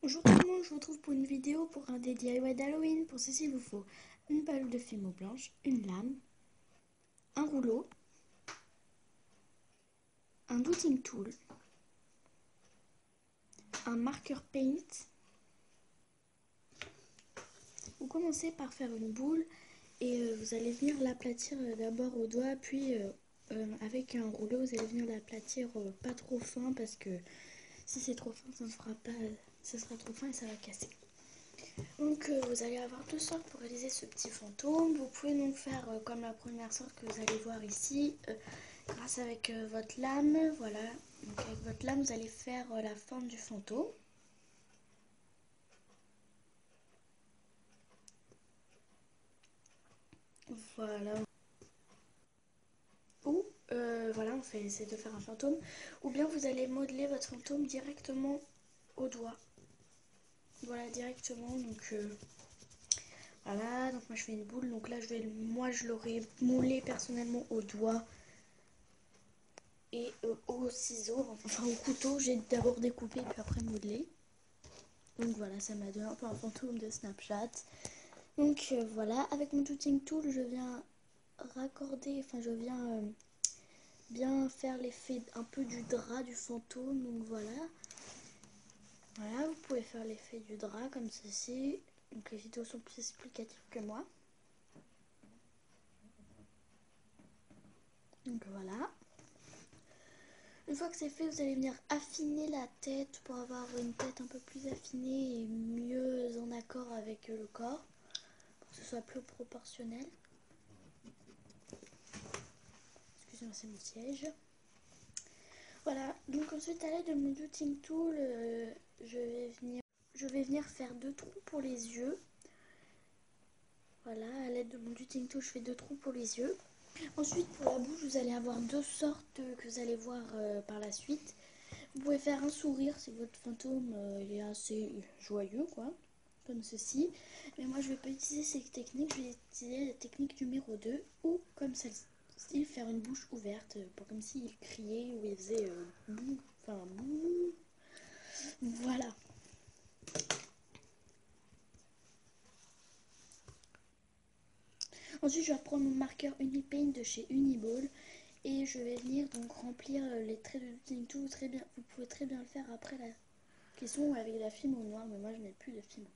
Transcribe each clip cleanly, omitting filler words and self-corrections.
Bonjour tout le monde, je vous retrouve pour une vidéo pour un des DIY d'Halloween. Pour ceci, il vous faut une balle de fimo blanche, une lame, un rouleau, un dotting tool, un marqueur paint. Vous commencez par faire une boule et vous allez venir l'aplatir d'abord au doigt, puis avec un rouleau, vous allez venir l'aplatir pas trop fin parce que si c'est trop fin, ça ne fera pas, ça sera trop fin et ça va casser. Donc vous allez avoir deux sortes pour réaliser ce petit fantôme. Vous pouvez donc faire comme la première sorte que vous allez voir ici, grâce avec votre lame. Voilà, donc avec votre lame vous allez faire la forme du fantôme. Voilà. Ou voilà, on fait essayer de faire un fantôme. Ou bien vous allez modeler votre fantôme directement au doigt. Voilà, directement. Donc voilà, donc moi je fais une boule. Donc là je l'aurais moulé personnellement au doigt et au ciseau, enfin au couteau. J'ai d'abord découpé puis après modelé. Donc voilà, ça m'a donné un peu un fantôme de Snapchat. Donc voilà, avec mon Dotting Tool, je viens raccorder, enfin je viens bien faire l'effet un peu du drap du fantôme. Donc voilà, voilà, vous pouvez faire l'effet du drap comme ceci. Donc les vidéos sont plus explicatives que moi. Donc voilà. Une fois que c'est fait, vous allez venir affiner la tête pour avoir une tête un peu plus affinée et mieux en accord avec le corps, pour que ce soit plus proportionnel. Excusez-moi, c'est mon siège. Voilà, donc ensuite à l'aide de mon Dotting Tool, je vais venir faire deux trous pour les yeux. Voilà, à l'aide de mon Dotting Tool, je fais deux trous pour les yeux. Ensuite, pour la bouche, vous allez avoir deux sortes que vous allez voir par la suite. Vous pouvez faire un sourire si votre fantôme il est assez joyeux, quoi, comme ceci. Mais moi, je ne vais pas utiliser cette technique, je vais utiliser la technique numéro 2, ou comme celle-ci, faire une bouche ouverte, pour comme s'il criait ou il faisait bouh, enfin bouh. Voilà. Ensuite, je vais prendre mon marqueur Unipaint de chez Uniball et je vais venir donc remplir les traits de Dotting Tool très bien. Vous pouvez très bien le faire après la question avec la film au noir, mais moi je n'ai plus de film.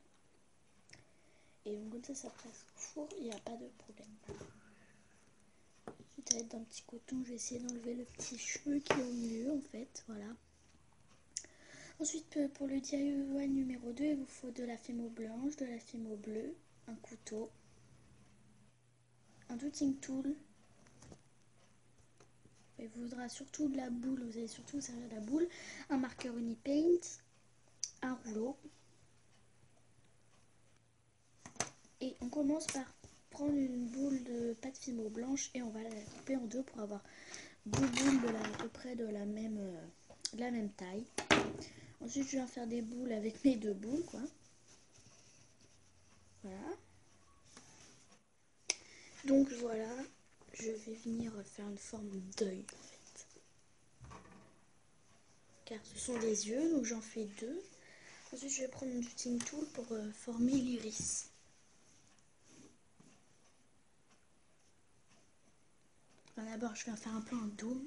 Et donc comme ça presse au four, il n'y a pas de problème. Ensuite, à l'aide d'un petit coton, je vais essayer d'enlever le petit cheveu qui est au milieu en fait. Voilà. Ensuite, pour le DIY numéro 2, il vous faut de la fimo blanche, de la fimo bleue, un couteau, un Dotting Tool. Il vous faudra surtout de la boule, vous allez surtout vous servir de la boule, un marqueur Unipaint, un rouleau. Et on commence par prendre une boule de pâte fimo blanche et on va la couper en deux pour avoir deux boules à peu près de la même taille. Ensuite, je vais faire des boules avec mes deux boules, quoi. Voilà. Donc voilà, je vais venir faire une forme d'œil en fait. Car ce sont les yeux, donc j'en fais deux. Ensuite, je vais prendre mon Dotting Tool pour former l'iris. Enfin, d'abord, je vais faire un peu un dôme.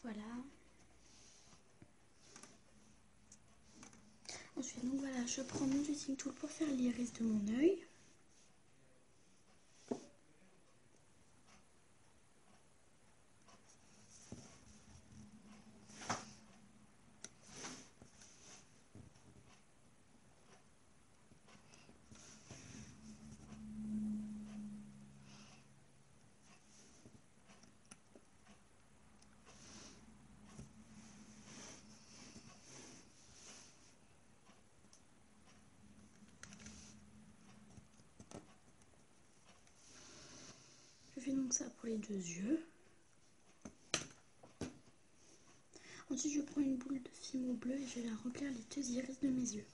Voilà. Ensuite, donc voilà, je prends mon Dotting Tool pour faire l'iris de mon œil. Je fais donc ça pour les deux yeux. Ensuite, je prends une boule de fimo bleu et je vais remplir les deux iris de mes yeux.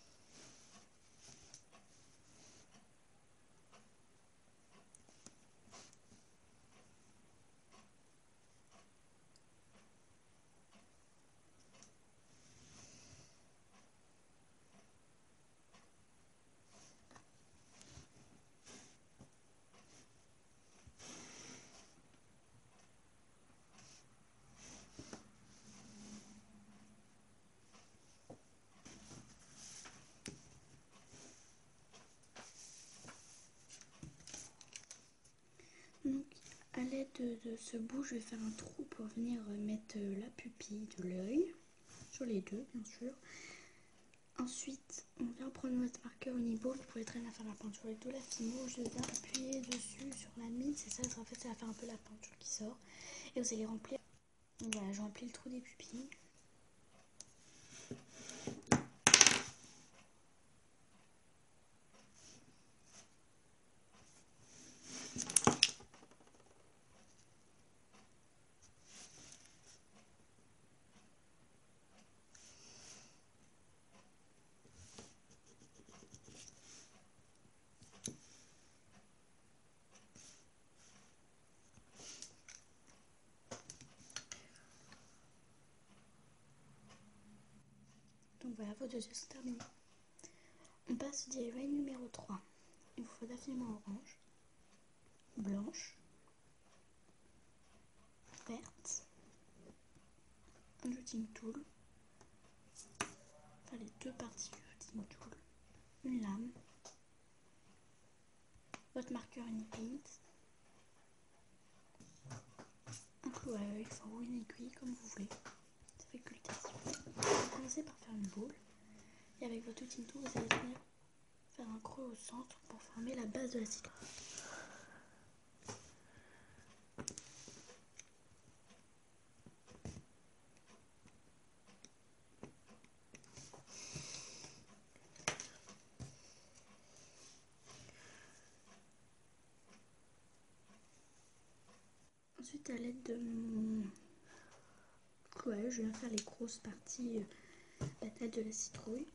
À l'aide de ce bout, je vais faire un trou pour venir mettre la pupille de l'œil, sur les deux bien sûr. Ensuite, on vient prendre notre marqueur Uniball, vous pouvez très bien faire la peinture avec de la fimo, je viens appuyer dessus sur la mine, c'est ça, en fait ça va faire un peu la peinture qui sort. Et vous allez remplir, voilà, je remplis le trou des pupilles. Donc voilà, vos deux yeux sont terminés. On passe au DIY numéro 3. Il vous faut de la fimo orange, blanche, verte, un jutting tool, enfin les deux parties du jutting tool, une lame, votre marqueur Unipaint, un clou à œil, ou une aiguille comme vous voulez, facultatif. Vous commencez par faire une boule et avec votre jutting tool vous allez venir faire un creux au centre pour former la base de la citrouille. Ensuite, à l'aide de mon clou à œil, je viens faire les grosses parties, la tête de la citrouille.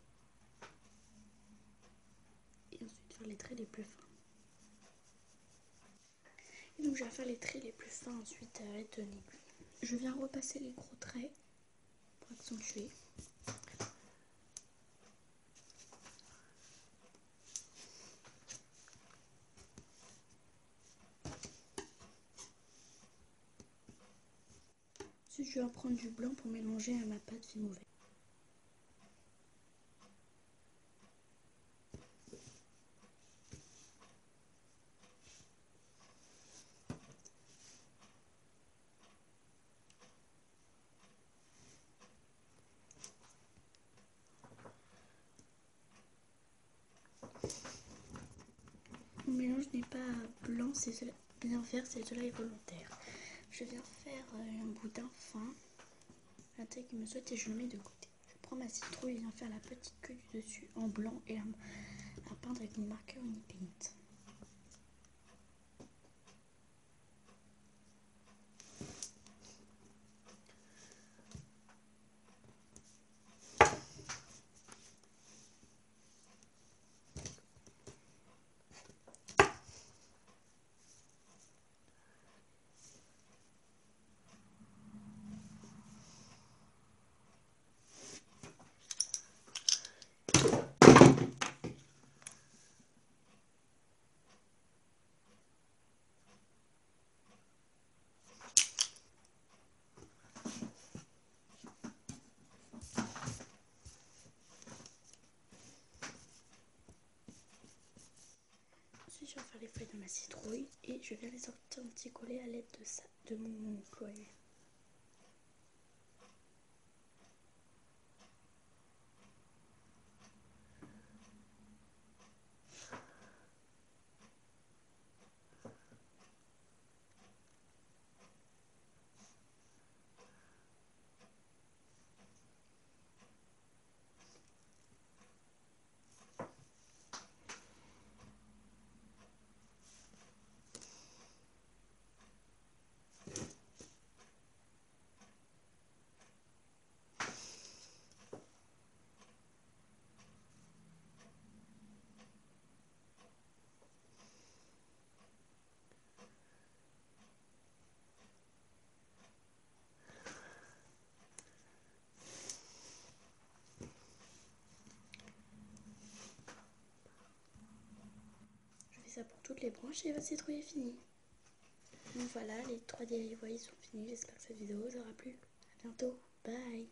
Et ensuite faire les traits les plus fins. Et donc je vais faire les traits les plus fins ensuite à l'aide de l'aiguille. Je viens repasser les gros traits pour accentuer. Ensuite je vais prendre du blanc pour mélanger à ma pâte fimo vert. Mon mélange n'est pas blanc, c'est bien vert, c'est cela est volontaire. Je viens faire un boudin fin, la taille qui me souhaite et je le mets de côté. Je prends ma citrouille et viens faire la petite queue du dessus en blanc et la peindre avec mon marqueur Unipaint. Ensuite, je vais faire les feuilles de ma citrouille et je viens les sortir anti-collées à l'aide de mon clou à œil. Je fais ça pour toutes les branches et votre citrouille est finie. Donc voilà, les 3 DIY sont finis. J'espère que cette vidéo vous aura plu. A bientôt. Bye.